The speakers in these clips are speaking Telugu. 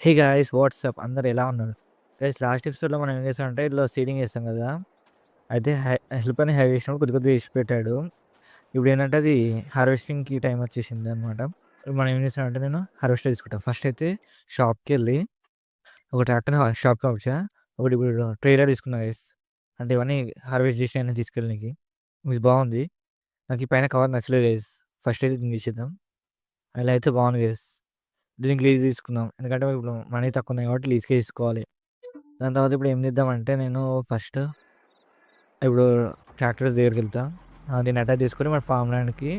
హే గైస్ వాట్సాప్ అందరు ఎలా ఉన్నారు? గైస్ లాస్ట్ ఎపిసోడ్‌లో మనం ఏం చేసామంటే ఇట్లా సీడింగ్ చేస్తాం కదా! అయితే హెల్ప్ అని హైర్ చేసినప్పుడు కొద్ది కొద్దిగా ఇడిచి పెట్టాడు. ఇప్పుడేంటంటే అది హార్వెస్టింగ్‌కి టైం వచ్చేసిందనమాట. మనం ఏం చేసామంటే నేను హార్వెస్టర్ తీసుకుంటా. ఫస్ట్ అయితే షాప్‌కెళ్ళి ఒక ట్రాక్టర్‌ని షాప్‌కి పంపించా. ఒకటి ఇప్పుడు ట్రైలర్ తీసుకున్నా గైస్. అంటే ఇవన్నీ హార్వెస్ట్ చేసినయన్నీ తీసుకెళ్ళనీకి. ఇది బావుంది. నాకు ఈ పైన కవర్ నచ్చలేదు గైస్. ఫస్ట్ అయితే దీన్ని తీసేద్దాం. ఇలా అయితే బావుంది గైస్. దీనికి లీజ్ తీసుకుందాం. ఎందుకంటే ఇప్పుడు మనీ తక్కువున్నాయి కాబట్టి లీజ్‌కే తీసుకోవాలి. దాని తర్వాత ఇప్పుడు ఏం చేద్దామంటే నేను ఫస్ట్ ఇప్పుడు ట్రాక్టర్స్ దగ్గరికెళ్తా. దీన్ని అటాచ్ చేసుకొని మన ఫార్మ్ ల్యాండ్‌కి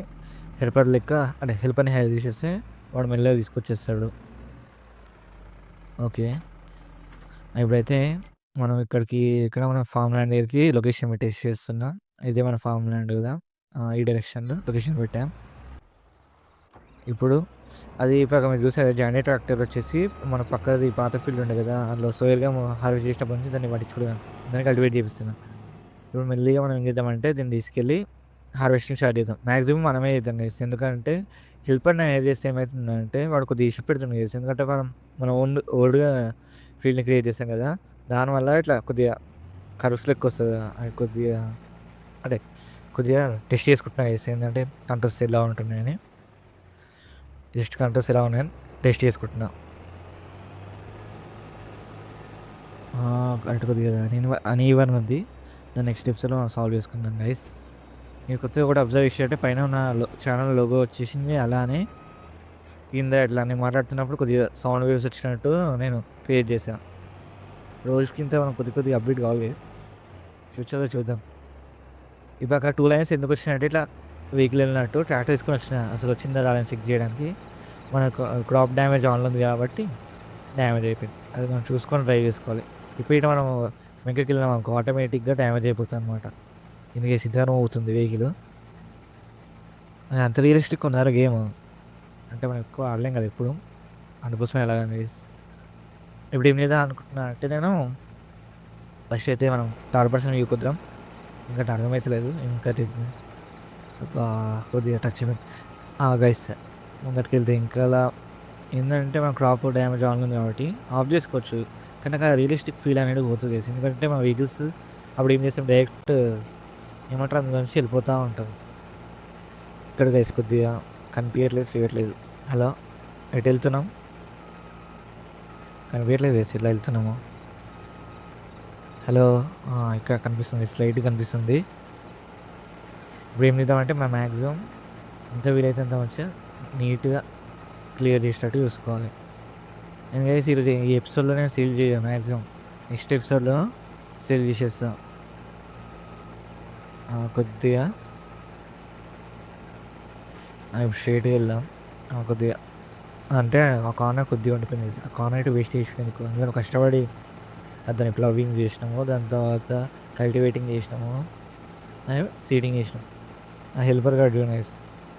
హెల్పర్ లెక్క అంటే హెల్పర్‌ని హైర్ చేసేస్తే వాడు మెల్లగా తీసుకొచ్చేస్తాడు. ఓకే. ఇప్పుడైతే మనం ఇక్కడ మన ఫార్మ్ ల్యాండ్ దగ్గరికి లొకేషన్ పెట్టేసి చేస్తున్నా. ఇదే మన ఫార్మ్ ల్యాండ్ కదా! ఈ డైరెక్షన్‌లో లొకేషన్ పెట్టాం. ఇప్పుడు అది ఇప్పటిదాకా మీరు చూసారు జానీ ట్రాక్టర్ వచ్చేసి మన పక్కది పాత ఫీల్డ్ ఉండే కదా! అందులో సోయర్‌గా హార్వెస్ట్ చేసినప్పటి నుంచి దాన్ని పట్టించుకోలేదు. దాన్ని కల్టివేట్ చేపిస్తున్నా. ఇప్పుడు మెల్లిగా మనం ఏం చేద్దామంటే దీన్ని తీసుకెళ్ళి హార్వెస్టింగ్ స్టార్ట్ చేద్దాం. మాక్సిమం మనమే చేద్దాం గైస్. ఎందుకంటే హెల్పర్‌ని హైర్ చేస్తే ఏమైతుందంటే వాడు కొద్దిగా ఇష్యూ పెడుతుండు గైస్. ఎందుకంటే మనం ఓన్‌గా ఫీల్డ్‌ని క్రియేట్ చేసాం కదా! దానివల్ల ఇట్లా కొద్దిగా కర్వ్స్ లెక్కొస్తది. అది కొద్దిగా అంటే కొద్దిగా టెస్ట్ చేసుకుంటున్నా గైస్. ఏందంటే కంట్రోల్స్ ఎలా ఉంటున్నాయని. జస్ట్ కంట్రోల్స్ ఎలా ఉన్నాయని టెస్ట్ చేసుకుంటున్నా. అంటే కొద్దిగా అన్‌ఈవెన్ ఉంది. దాన్ని నెక్స్ట్ ఎపిసోడ్‌లో సాల్వ్ చేసుకుందాం గైస్. మీరు కొత్తగా కూడా అబ్జర్వ్ చేశారంటే పైన ఉన్న ఛానల్ లోగో వచ్చేసింది. అలానే కింద ఇట్లా నేను మాట్లాడుతున్నప్పుడు కొద్దిగా సౌండ్ వేవ్స్ వచ్చినట్టు నేను క్రియేట్ చేశా. రోజుకింత మనం కొద్దిగా అప్డేట్ కావాలి. ఫ్యూచర్‌లో చూద్దాం. ఇప్పుడక్కడ 2 లైన్స్ ఎందుకొచ్చినాయంటే ఇట్లా వెహికల్ ఎళ్ళినట్టు ట్రాక్టర్ తీసుకొని వచ్చిన. అసలు వచ్చిందా రాదా అని చెక్ చేయడానికి. మనకు క్రాప్ డ్యామేజ్ ఆన్‌లో ఉంది కాబట్టి డ్యామేజ్ అయిపోయింది. అది మనం చూసుకొని డ్రైవ్ చేసుకోవాలి. ఇప్పుడు ఇటు మనం వెనకకెళ్ళినామనుకో ఆటోమేటిక్‌గా డ్యామేజ్ అయిపోతదనమాట. ఇన్‌కేస్ నిదానం అవుతుంది వెహికలు. అది అంత రియలిస్టిక్‌గా ఉందారా గేము. అంటే మనం ఎక్కువ ఆడలేం కదా ఎప్పుడు. అందుకోసమే అలాగని ఇప్పుడు ఏం చేద్దాం అనుకుంటున్నా అంటే నేను ఫస్ట్ అయితే మనం థర్డ్ పర్సన్ వ్యూ కొద్దాం. ఎందుకంటే అర్థమైతలేదు. ఇంకా అబ్బా! కొద్దిగా టచ్ మీ గైస్ ముంగటికెళ్తే ఇంకా అలా ఏందంటే మన క్రాప్ డ్యామేజ్ ఆన్‌లో ఉంది కాబట్టి ఆఫ్ చేసుకోవచ్చు. కానీ నాకు ఆ రియలిస్టిక్ ఫీల్ అనేది పోతది గైస్. ఎందుకంటే మన వెహికల్స్ అప్పుడు ఏం చేస్తాం డైరెక్ట్ ఏమంటారు అందులో నుంచి వెళ్ళిపోతా ఉంటాం. ఇక్కడ గైస్ కొద్దిగా కనిపియట్లేదు, చేయట్లేదు. హలో! ఎటెళ్తున్నాం? కనిపియట్లేదు గైస్ ఎట్లా ఎళ్తున్నామో. హలో! ఇక్కడ కనిపిస్తుంది. స్లైట్‌గా కనిపిస్తుంది. ఇప్పుడు ఏం చేద్దామంటే మనం మాక్సిమం ఎంత వీలైతే అంత మంచిగా నీట్‌గా క్లియర్ చేసేటట్టు చూసుకోవాలి. నేను గైస్ ఈరోజు ఈ ఎపిసోడ్‌లో నేను సీల్ చేయను మాక్సిమం. నెక్స్ట్ ఎపిసోడ్‌లో సేల్ చేసేస్తా. కొద్దిగా ఇప్పుడు స్ట్రెయిట్‌గా వెళ్దాం. కొద్దిగా అంటే ఆ కార్నర్ కొద్దిగా ఉండిపోయింది గైస్. ఆ కార్నర్ అయితే వేస్ట్ చేసినందుకు అందులో కష్టపడి దాన్ని ప్లవింగ్ చేసినాము. దాని తర్వాత కల్టివేటింగ్ చేసినాము. సీడింగ్ చేసినాం. ఆ హెల్పర్ గాడు చూడు గైస్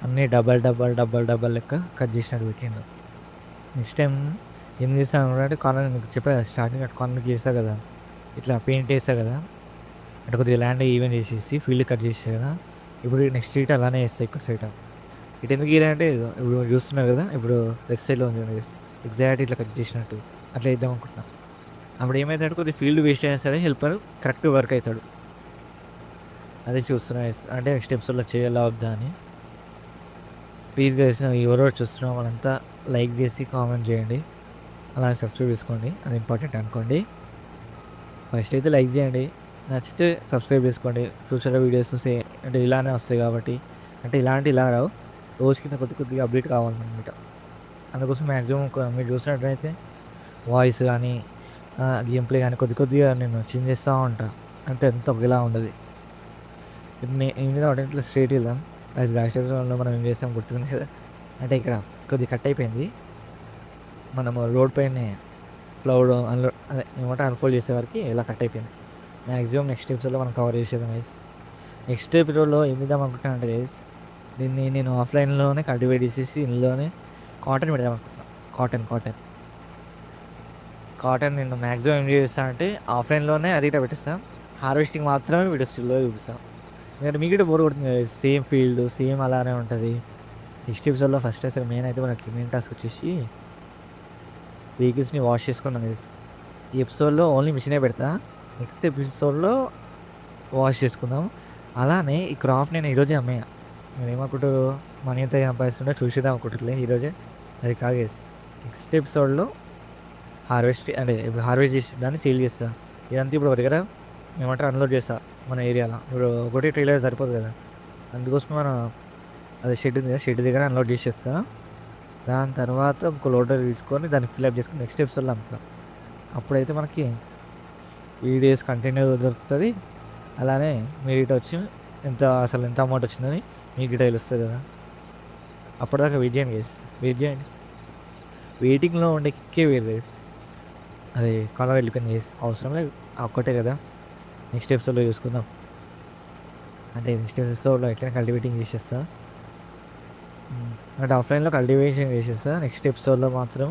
అన్నీ డబ్బాలు లెక్క కట్ చేసినట్టు పెట్టిండు. నెక్స్ట్ టైమ్ ఏం చేస్తాను అంటే కార్నర్ మీకు చెప్పా కదా స్టార్టింగ్ అటు కార్నర్‌కి చేశా కదా! ఇట్లా పెయింట్ ఏసా కదా! అంటే కొద్దిగా ల్యాండ్ ఈవెన్ చేసేసి ఫీల్డ్ కట్ చేసా కదా! ఇప్పుడు నెక్స్ట్ ఇటు అలానే చేస్తా ఇంకో సైడ్. ఇటు ఎందుకు గీయలే అంటే ఇప్పుడు చూస్తున్నారు కదా! ఇప్పుడు లెఫ్ట్ సైడ్‌లో ఉంది చూడండి గైస్. ఎగ్జాక్ట్ ఇట్లా కట్ చేసినట్టు అట్లా చేద్దాం అనుకుంటున్నా. అప్పుడు ఏమైందంటే కొద్దిగా ఫీల్డ్ వేస్ట్ అయినా సరే హెల్పర్ కరెక్ట్ వర్క్ అయితాడు. అదే చూస్తున్నా గైస్. అంటే నెక్స్ట్ ఎపిసోడ్‌లో చేయాలా వద్దా అని. ప్లీజ్ గైస్ ఎవరెవరు చూస్తున్నారో వాళ్ళంతా లైక్ చేసి కామెంట్ చేయండి. అలానే సబ్స్క్రైబ్ చేసుకోండి. అది ఇంపార్టెంట్ అనుకోండి. ఫస్ట్ అయితే లైక్ చేయండి. నచ్చితే సబ్స్క్రైబ్ చేసుకోండి. ఫ్యూచర్‌లో వీడియోస్ అంటే ఇలానే వస్తాయి కాబట్టి అంటే ఇలా రావు. రోజుకింత కొద్దిగా అప్డేట్ కావాలనమాట. అందుకోసం మాక్సిమం మీరు చూసినట్టయితే వాయిస్ గానీ, గేమ్ ప్లే గానీ కొద్దిగా నేను చేంజ్ చేస్తా ఉంటా. అంటే అంతా ఒకేలా ఉండదు. ఇప్పుడు ఏం చేద్దామంటే ఇట్లా స్ట్రెయిట్‌గా వెళ్దాం. లాస్ట్ ఎపిసోడ్‌లో మనం ఏం చేసాం గుర్తుంది కదా! అంటే ఇక్కడ కొద్దిగా కట్ అయిపోయింది. మనము రోడ్ పైనే క్లౌడ్ అదే ఏమంటారు అన్‌ఫోల్డ్ చేసేవరకి ఇలా కట్ అయిపోయింది. మాక్సిమం నెక్స్ట్ ఎపిసోడ్‌లో మనం కవర్ చేసేద్దాం గైస్. నెక్స్ట్ ఎపిసోడ్‌లో ఏం చేద్దాం అనుకుంటున్నానంటే గైస్ దీన్ని నేను ఆఫ్‌లైన్‌లోనే కల్టివేట్ చేసేసి ఇందులోనే కాటన్ పెడదాం అనుకుంటున్నా. కాటన్. కాటన్ నేను మాక్సిమం ఏం చేస్తానంటే ఆఫ్‌లైన్‌లోనే అది ఇట్లా పెట్టేస్తా. హార్వెస్టింగ్ మాత్రమే వీడియోస్‌లో చూపిస్తా. ఎందుకంటే మీకు కూడా బోర్ కొడుతుంది కదా! సేమ్ ఫీల్డ్ సేమ్ అలానే ఉంటది. నెక్స్ట్ ఎపిసోడ్‌లో ఫస్ట్ అసలు మెయిన్ అయితే మనకి మెయిన్ టాస్క్ వచ్చేసి వెహికల్స్‌ని వాష్ చేసుకున్నాం గైస్. ఈ ఎపిసోడ్‌లో ఓన్లీ మిషనే పెడతా. నెక్స్ట్ ఎపిసోడ్‌లో వాష్ చేసుకుందాం. అలానే ఈ క్రాప్ నేను ఈరోజే అమ్మేయ. మీరేమనుకుంటారు మనీ ఎంత సంపాదిస్తుండో చూసేద్దాం అనుకుంటుర్రులే ఈరోజే. అది కాదు గైస్. నెక్స్ట్ ఎపిసోడ్‌లో హార్వెస్ట్ చేసి దాన్ని సేల్ చేస్తా. ఇదంతా ఇప్పుడు ఒక దగ్గర ఏమంటారు అన్‌లోడ్ చేస్తా మన ఏరియాలో. ఇప్పుడు ఒకటే ట్రైలర్ సరిపోదు కదా! అందుకోసమే మనం అది షెడ్ ఉంది కదా! షెడ్ దగ్గర అన్‌లోడ్ చేసేస్తా. దాని తర్వాత ఇంకో లోడర్ తీసుకొని దాన్ని ఫిల్అప్ చేసుకొని నెక్స్ట్ ఎపిసోడ్‌లో అమ్ముతా. అప్పుడైతే మనకి వీడియోస్ కంటెంట్ దొరుకుతది. అలానే మీరు ఇటు వచ్చి ఎంత అమౌంట్ వచ్చిందని మీకు గిట్ట తెలుస్తది కదా! అప్పటిదాకా వెయిట్ చేయండి గైస్. వెయిట్ చేయండి. వెయిటింగ్‌లో ఉండే కిక్కే వేరు గైస్. అది కాలర్ వెళ్ళిపోయింది గైస్. అవసరం లేదు. ఆ ఒక్కటే కదా! నెక్స్ట్ ఎపిసోడ్‌లో చూసుకుందాం. అంటే నెక్స్ట్ ఎపిసోడ్‌లో ఎట్లైనా కల్టివేటింగ్ చేసేస్తా. అంటే ఆఫ్‌లైన్‌లో కల్టివేషన్ చేసేస్తా. నెక్స్ట్ ఎపిసోడ్‌లో మాత్రం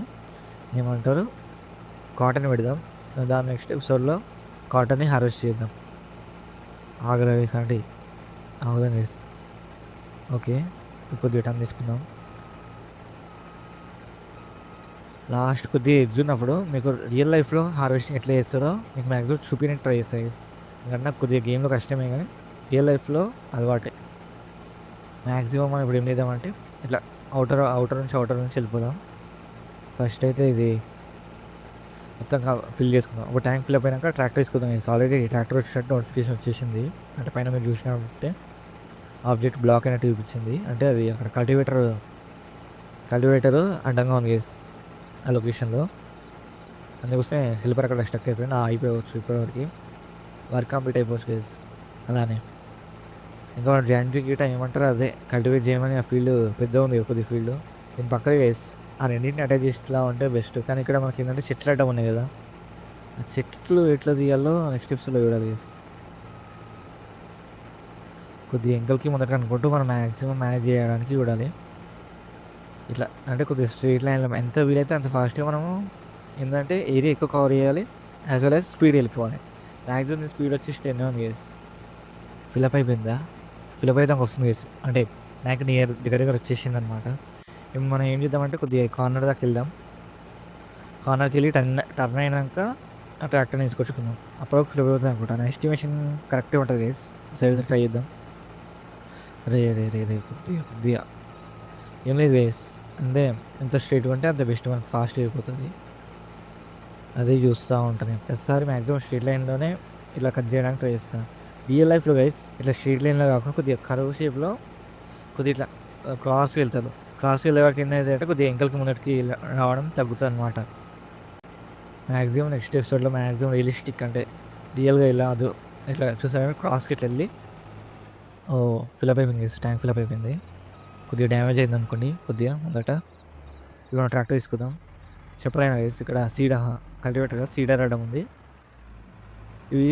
ఏమంటారు కాటన్ పెడదాం. దాని నెక్స్ట్ ఎపిసోడ్‌లో కాటన్‌ని హార్వెస్ట్ చేద్దాం. ఆగరా గైస్ ఆంటీ. ఆగుదాం గైస్. ఓకే. కొద్దిగా టైం తీసుకుందాం. లాస్ట్ కొద్దిగా ఎగ్స్ ఉన్నప్పుడు మీకు రియల్ లైఫ్‌లో హార్వెస్టింగ్ ఎట్లా చేస్తారో మీకు మ్యాక్సిమం చూపియడానికి ట్రై చేస్తా గైస్. ఎందుకంటే నాకు కొద్దిగా గేమ్‌లో కష్టమే గానీ రియల్ లైఫ్‌లో అలవాటే. మ్యాక్సిమం మనం ఇప్పుడు ఏం చేద్దామంటే ఇట్లా ఔటర్ నుంచి వెళ్ళిపోదాం. ఫస్ట్ అయితే ఇది మొత్తం ఫిల్ చేసుకుందాం. ఒక ట్యాంక్ ఫిల్ అయిపోయినాక ట్రాక్టర్ తీసుకుందాం గైస్. ఆల్రెడీ ట్రాక్టర్ వచ్చినట్టు నోటిఫికేషన్ వచ్చేసింది. అంటే పైన మీరు చూసినట్టే ఆబ్జెక్ట్ బ్లాక్ అయినట్టు చూపించింది. అంటే అది అక్కడ కల్టివేటర్ అడ్డంగా ఉంది గైస్ ఆ లొకేషన్‌లో. అందుకోసమే హెల్పర్ అక్కడ స్టక్ అయిపోయింది. అయిపోవచ్చు ఇప్పటివరకు. వర్క్ కంప్లీట్ అయిపోవచ్చు గైస్. అలానే ఇంకా జాయింట్రీ గిట్ట ఏమంటారు అదే కల్టివేట్ చేయమని ఆ ఫీల్డ్ పెద్దగా ఉంది కొద్ది ఫీల్డ్. దీని పక్కన గైస్ ఆ రెండింటిని అటాచ్ చేసేలా ఉంటే బెస్ట్. కానీ ఇక్కడ మనకి ఏంటంటే చెట్లు అడ్డం ఉన్నాయి కదా! ఆ చెట్లు ఎట్లా తీయాలో నెక్స్ట్ ఎపిసోడ్‌లో చూడాలి గైస్. కొద్దిగా ఎంకల్కి ముందట అనుకుంటూ మనం మ్యాక్సిమం మేనేజ్ చేయడానికి చూడాలి. ఇట్లా అంటే కొద్దిగా స్ట్రెయిట్ లైన్‌లో ఎంత వీలైతే అంత ఫాస్ట్‌గా మనము ఏందంటే ఏరియా ఎక్కువ కవర్ చేయాలి. యాజ్ వెల్ యాజ్ స్పీడ్ వెళ్ళిపోవాలి. మ్యాక్సిమం స్పీడ్ వచ్చేసి 10 ఉంది గైస్. ఫిలప్ అయిపోయిందా? ఫిలప్ అయిదాక వస్తుంది గైస్. అంటే నాకు దగ్గర వచ్చేసిందనమాట. ఇప్పుడు మనం ఏం చేద్దామంటే కొద్దిగా కార్నర్ దాకా వెళ్దాం. కార్నర్కి వెళ్ళి టర్న్ అయినాక ఆ ట్రాక్టర్ని తీసుకొచ్చుకుందాం. అప్పటివరకు ఫిలప్ అవుతుంది అనుకుంటా. నా ఎస్టిమేషన్ కరెక్టే ఉంటుంది గైస్. సరే ట్రై చేద్దాం. రే కొద్దిగా ఏం లేదు గైస్. అంటే ఎంత స్ట్రైట్‌గా ఉంటే అంత బెస్ట్ మనకు ఫాస్ట్ అయిపోతుంది. అదే చూస్తూ ఉంటాను నేను. ప్రతిసారి మ్యాక్సిమం స్ట్రెయిట్ లైన్‌లోనే ఇట్లా కట్ చేయడానికి ట్రై చేస్తాను. రియల్ లైఫ్‌లో గైస్ ఇట్లా స్ట్రెయిట్ లైన్‌లో కాకుండా కొద్దిగా కర్వ్ షేప్‌లో కొద్దిగా ఇట్లా క్రాస్‌గా వెళ్తారు. క్రాస్‌గా వెళ్ళే వరకు ఏమైతదంటే కొద్దిగా ఎంకల్కి ముందటికి రావడం తగ్గుతుందనమాట. మ్యాక్సిమం నెక్స్ట్ ఎపిసోడ్‌లో మ్యాక్సిమం రియలిస్టిక్ అంటే రియల్‌గా వెళ్ళదు. ఇట్లా చూసారా క్రాస్‌కి ఇట్లా వెళ్ళి ఫిలప్ అయిపోయింది గైస్. ట్యాంక్ ఫిలప్ అయిపోయింది. కొద్దిగా డ్యామేజ్ అయిందనుకోండి కొద్దిగా ముందట. ఇప్పుడు మనం ట్రాక్టర్ తీసుకుందాం. చెప్పలేను గైస్ ఇక్కడ కల్టివేటర్ కదా సీడర్ అడ్డం ఉంది. ఇవి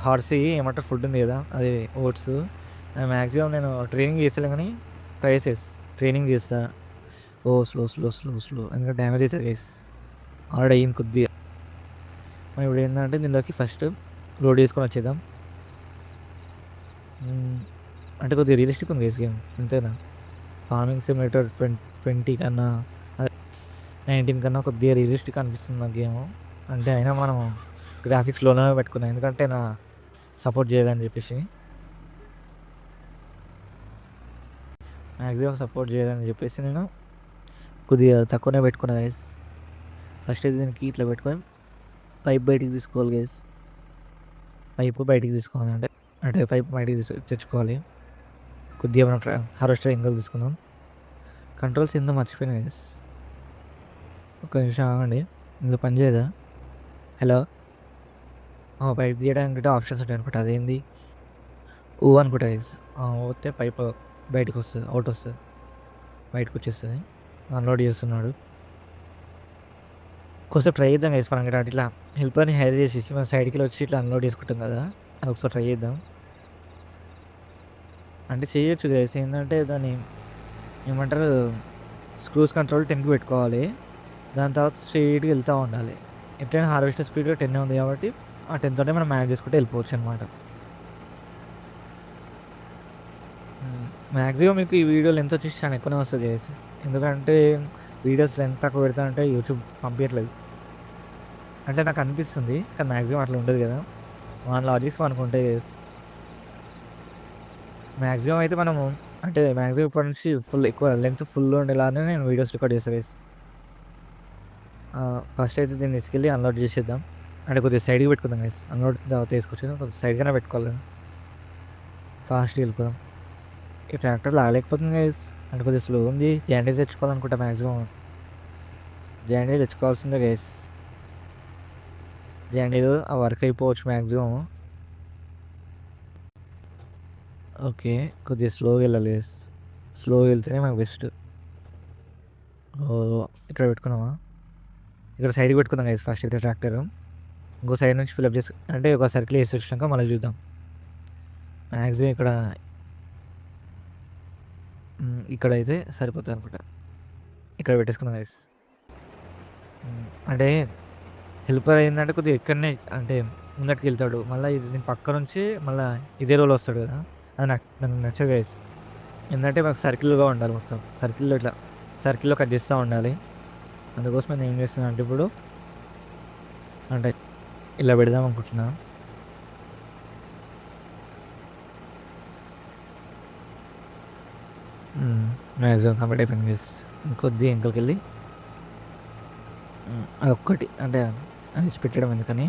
హార్సీ ఏమంటారు ఫుడ్ ఉంది కదా అది ఓట్స్. మ్యాక్సిమం నేను ట్రైనింగ్ చేస్తలే కానీ ట్రైనింగ్ చేస్తా. స్లో ఎందుకంటే డ్యామేజ్ అవుతుంది గైస్. ఆల్రెడీ అయ్యింది కొద్దిగా. మనం ఇప్పుడు ఏంటంటే దీనిలోకి ఫస్ట్ లోడ్ చేసుకొని వచ్చేద్దాం. అంటే కొద్దిగా రియలిస్టిక్ ఉంది గైస్ గేమ్ అంతేనా. ఫార్మింగ్ సిమ్యులేటర్ 20 కన్నా 19 కన్నా కొద్దిగా రియలిస్టిక్ అనిపిస్తుంది నాకు గేమ్. అంటే అయినా మనం గ్రాఫిక్స్ లోనే పెట్టుకున్నాం ఎందుకంటే నా సపోర్ట్ చేయదని చెప్పేసి మ్యాక్సిమం సపోర్ట్ చేయదని చెప్పేసి నేను కొద్దిగా తక్కువనే పెట్టుకున్నా గైస్. ఫస్ట్ అయితే దీనికి ఇట్లా పెట్టుకొని పైప్ బయటికి తీసుకోవాలి గైస్. పైపు బయటికి తీసుకోవాలి అంటే పైప్ బయటికి తెచ్చుకోవాలి. కొద్దిగా మనం హార్వెస్టర్ ఎంగల్ తీసుకుందాం. కంట్రోల్స్ ఏందో మర్చిపోయినా గైస్. ఒక్క నిమిషం ఆగండి. ఇందులో పని చేయదా? హలో పైప్ తీయడానికి ఆప్షన్స్ ఉంటాయి అనుకుంటా. అదేంది అనుకుంటా గైస్. పోతే పైప్ బయటకు వస్తుంది, అవుట్ వస్తుంది, బయటకు వచ్చేస్తుంది. అన్లోడ్ చేస్తున్నాడు. కొంచెం ట్రై చేద్దాం గైస్. మనం ఇట్లా హెల్పర్ని హైర్ చేసేసి మన సైడ్కి వచ్చి ఇట్లా అన్లోడ్ చేసుకుంటాం కదా, అది ఒకసారి ట్రై చేద్దాం. అంటే చేయొచ్చు గైస్. ఏంటంటే దాన్ని ఏమంటారు స్క్రూస్ కంట్రోల్ 10కి పెట్టుకోవాలి. దాని తర్వాత స్ట్రైట్గా వెళ్తూ ఉండాలి. ఎట్లయినా హార్వెస్టర్ స్పీడ్ 10 ఉంది కాబట్టి ఆ 10 తోనే మనం మేనేజ్ చేసుకుంటే వెళ్ళిపోవచ్చు అనమాట. మాక్సిమం మీకు ఈ వీడియో లెంత్ వచ్చేసి చాలా ఎక్కువనే వస్తుంది గైస్. ఎందుకంటే వీడియోస్ లెంత్ తక్కువ పెడతానంటే యూట్యూబ్ పంపించట్లేదు. అంటే నాకు అనిపిస్తుంది, కానీ మాక్సిమం అట్లా ఉండదు కదా. మన లాజిక్స్ మనకు ఉంటాయి గైస్. మాక్సిమం అయితే మనము అంటే మాక్సిమం ఇప్పటి నుంచి ఫుల్ ఎక్కువ లెంత్ ఫుల్ ఉండేలానే నేను వీడియోస్ రికార్డ్ చేస్తాను గైస్. ఫస్ట్ అయితే దీన్ని తీసుకెళ్ళి అన్లోడ్ చేసేద్దాం. అంటే కొద్దిగా సైడ్కి పెట్టుకుందాం గైస్. అన్లోడ్ తీసుకొచ్చేది కొద్దిగా సైడ్గానే పెట్టుకోవాలి కదా, ఫాస్ట్గా వెళ్ళిపోదాం. ఈ ట్రాక్టర్ లాగలేకపోతుంది గైస్, అంటే కొద్దిగా స్లో ఉంది. జాండీస్ తెచ్చుకోవాలనుకుంటా మ్యాక్సిమం. జాండీస్ తెచ్చుకోవాల్సిందే గైస్. జాండీలు ఆ వర్క్ అయిపోవచ్చు మ్యాక్సిమం. ఓకే, కొద్దిగా స్లోగా వెళ్ళాలి గైస్. స్లోగా వెళ్తేనే మనకు బెస్ట్. ఇక్కడ పెట్టుకుందామా? ఇక్కడ సైడ్కి పెట్టుకుందాం గైస్ ఫస్ట్ అయితే ట్రాక్టర్. ఇంకో సైడ్ నుంచి ఫిల్అప్ చేసి అంటే ఒక సర్కిల్ వేసి వచ్చినాక మళ్ళీ చూద్దాం. మ్యాక్సిమం ఇక్కడైతే సరిపోతుంది అనుకుంటా. ఇక్కడ పెట్టేసుకుందాం గైస్. అంటే హెల్పర్ అయిందంటే కొద్దిగా ఇక్కడనే అంటే ముందటికి వెళ్తాడు. మళ్ళీ నేను పక్క నుంచి మళ్ళీ ఇదే రోల్ వస్తాడు కదా, అది నాకు నచ్చదు గైస్. ఏంటంటే మాకు సర్కిల్గా ఉండాలి, మొత్తం సర్కిల్లో ఇట్లా సర్కిల్లో కట్ చేస్తూ ఉండాలి. అందుకోసం నేను ఏం చేస్తున్నాను అంటే ఇప్పుడు అంటే ఇలా పెడదాం అనుకుంటున్నా. మ్యాక్సిమం కంప్లీట్ అయిపోయింది గైస్. ఇంకొద్ది ఇంకలకి వెళ్ళి అదొక్కటి అంటే అది ఇచ్చి పెట్టడం ఎందుకని,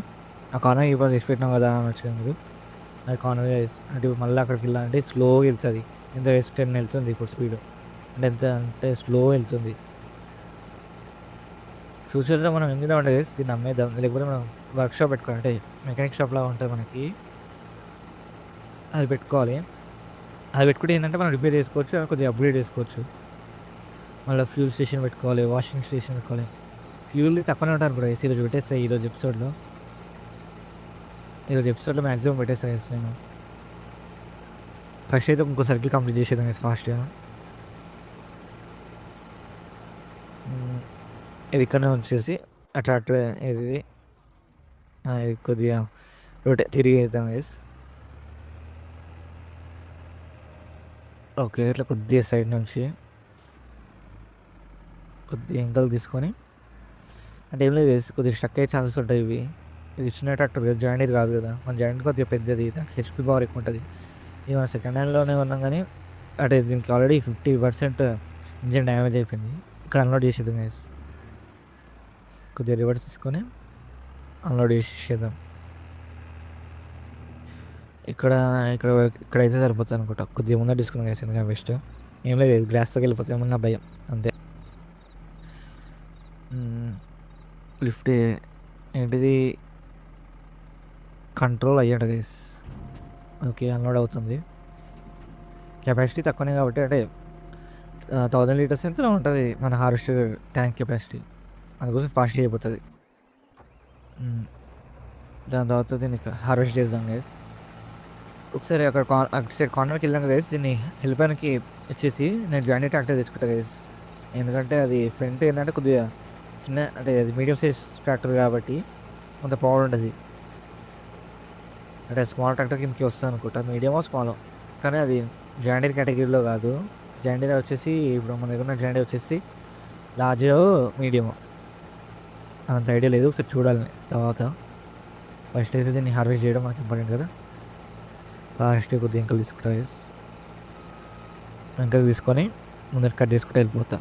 ఆ కార్నర్ ఇప్పుడు తీసి పెట్టినాం కదా అని వచ్చింది మీరు. అది కార్నర్ అంటే మళ్ళీ అక్కడికి వెళ్ళాలంటే స్లోగా వెళ్తుంది. ఎంత 10 వెళ్తుంది ఇప్పుడు స్పీడ్. అంటే ఎంత అంటే స్లో వెళ్తుంది. ఫ్యూచర్లో మనం ఏం చేద్దాం అంటే దీన్ని అమ్మేద్దాం, లేకపోతే మనం వర్క్షాప్ పెట్టుకోవాలి. అంటే మెకానిక్ షాప్ లాగా ఉంటుంది మనకి, అది పెట్టుకోవాలి. అది పెట్టుకుంటే ఏంటంటే మనం రిపేర్ చేసుకోవచ్చు, కొద్దిగా అప్గ్రేడ్ చేసుకోవచ్చు. మళ్ళీ ఫ్యూల్ స్టేషన్ పెట్టుకోవాలి, వాషింగ్ స్టేషన్ పెట్టుకోవాలి. ఫ్యూల్ తక్కువనే ఉంటాను కూడా ఏసీ ఈరోజు పెట్టేస్తాయి. ఈరోజు ఎపిసోడ్లో మ్యాక్సిమం పెట్టేస్తాను వేసి నేను. ఫస్ట్ అయితే ఇంకో సర్కిల్ కంప్లీట్ చేసేదాం వేసి ఫాస్ట్గా. ఇది ఇక్కడనే వచ్చేసి అట్లా ఇది కొద్దిగా తిరిగి వేద్దాం వేసి. ఓకే, ఇట్లా కొద్దిగా సైడ్ నుంచి కొద్దిగా ఎంకలు తీసుకొని అంటే ఏం లేదు కొద్దిగా స్ట్రక్ అయ్యే ఛాన్సెస్ ఉంటాయి. ఇది చిన్న ట్రాక్టర్ కదా, జాయింట్ కాదు కదా. మన జాయింట్ కొద్దిగా పెద్దది, దానికి హెచ్పి పవర్ ఎక్కువ ఉంటుంది. ఇది మన సెకండ్ హ్యాండ్లోనే ఉన్నాం కానీ అంటే దీనికి ఆల్రెడీ 50% ఇంజిన్ డ్యామేజ్ అయిపోయింది. ఇక్కడ అన్లోడ్ చేసేద్దాం గైస్. కొద్దిగా రివర్స్ తీసుకొని అన్లోడ్ చేసేద్దాం. ఇక్కడైతే సరిపోతుంది అనుకుంటా. కొద్దిగా ముందర తీసుకున్నాం గైస్, ఎందుకంటే బెస్ట్ ఏం లేదు గ్లాస్తో వెళ్ళిపోతే ఏమన్నా భయం అంతే. లిఫ్ట్ ఏంటిది కంట్రోల్ అయ్యాడు గైస్. ఓకే, అన్లోడ్ అవుతుంది. కెపాసిటీ తక్కువనే కాబట్టి అంటే 1000 లీటర్స్ ఎంత ఉంటుంది మన హార్వెస్టర్ ట్యాంక్ కెపాసిటీ, అందుకోసం ఫాస్ట్గా అయిపోతుంది. దాని తర్వాత దీన్ని హార్వెస్ట్ చేద్దాం గైస్. ఒకసారి అక్కడ అటు సైడ్ కార్నర్కి వెళ్ళాం గైస్. దీన్ని హెల్పర్కి ఇచ్చేసి నేను జాయింట్ ట్రాక్టర్ తెచ్చుకుంటా గైస్. ఎందుకంటే అది ఫ్రంట్ ఏంటంటే కొద్దిగా చిన్న అంటే అది మీడియం సైజ్ ట్రాక్టర్ కాబట్టి కొంత పవర్ ఉంటుంది. అంటే స్మాల్ ట్రాక్టర్ కిందకి వస్తాను అనుకుంటా, మీడియమో స్మాలో. కానీ అది జాయిండీర్ కేటగిరీలో కాదు. జాయిండీర్ వచ్చేసి ఇప్పుడు మన దగ్గర ఉన్న జాయిండీర్ వచ్చేసి లార్జ్ మీడియమో అంత ఐడియా లేదు, ఒకసారి చూడాలి. తర్వాత ఫస్ట్ అయితే దీన్ని హార్వెస్ట్ చేయడం మనకి ఇంపార్టెంట్ కదా. ఫస్ట్ కొద్దిగా ఎంకలు తీసుకుంటా, ఎంకలు తీసుకొని ముందర కట్ చేసుకుంటూ వెళ్ళిపోతా.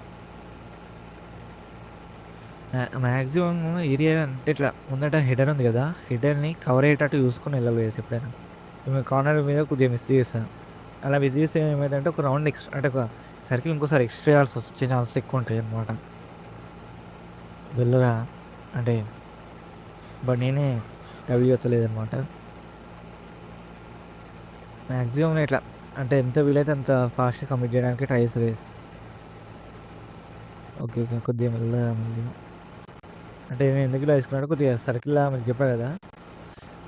మ్యాక్సిమం ఏరియా అంటే ఇట్లా ముందట హెడర్ ఉంది కదా, హెడర్ని కవర్ అయ్యేటట్టు చూసుకొని వెళ్ళాలి వేసి ఎప్పుడైనా. మేము కార్నర్ మీద కొద్దిగా మిస్ చేస్తాను. అలా మిస్ చేస్తే ఏమైందంటే ఒక రౌండ్ ఎక్స్ట్రా అంటే ఒక సర్కిల్ ఇంకోసారి ఎక్స్ట్రా చేయాల్సి వచ్చే ఛాన్సెస్ ఎక్కువ ఉంటాయి అన్నమాట. వెళ్ళరా అంటే బట్ నేనే డబ్ల్యూ ఎత్తలేదన్నమాట. మ్యాక్సిమం ఇట్లా అంటే ఎంత వీలైతే అంత ఫాస్ట్గా కంప్లీట్ చేయడానికి ట్రై చేస్తా గైస్. ఓకే ఓకే, కొద్దిగా మళ్ళీ అంటే నేను ఎందుకు ఇలా వేసుకున్నాడు కొద్దిగా సర్కిల్లా మీకు చెప్పాను కదా,